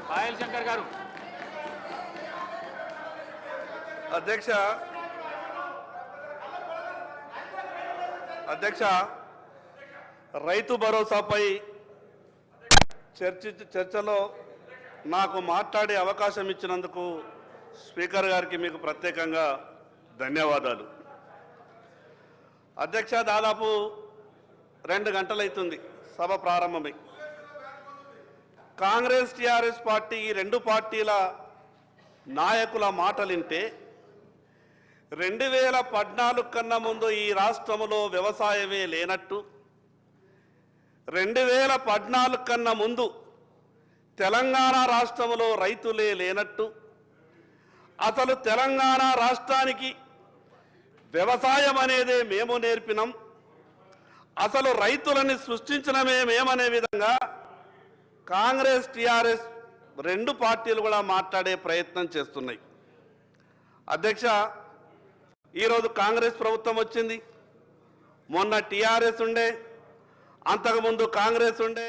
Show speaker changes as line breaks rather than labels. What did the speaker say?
పాయల్ శంకర్ గారు.
అధ్యక్ష, రైతు భరోసాపై చర్చలో నాకు మాట్లాడే అవకాశం ఇచ్చినందుకు స్పీకర్ గారికి మీకు ప్రత్యేకంగా ధన్యవాదాలు. అధ్యక్ష, దాదాపు 2 గంటలైతుంది సభ ప్రారంభమై. కాంగ్రెస్ టీఆర్ఎస్ పార్టీ ఈ 2 పార్టీల నాయకుల మాటలింటే 2014 కన్నా ముందు ఈ రాష్ట్రంలో వ్యవసాయమే లేనట్టు, 2014 కన్నా ముందు తెలంగాణ రాష్ట్రంలో రైతులే లేనట్టు, అసలు తెలంగాణ రాష్ట్రానికి వ్యవసాయం అనేదే మేము నేర్పినాం, అసలు రైతులని సృష్టించడమే మేమనే విధంగా కాంగ్రెస్ టీఆర్ఎస్ 2 పార్టీలు కూడా మాట్లాడే ప్రయత్నం చేస్తున్నాయి. అధ్యక్ష, ఈరోజు కాంగ్రెస్ ప్రభుత్వం వచ్చింది, మొన్న టీఆర్ఎస్ ఉండే, అంతకుముందు కాంగ్రెస్ ఉండే.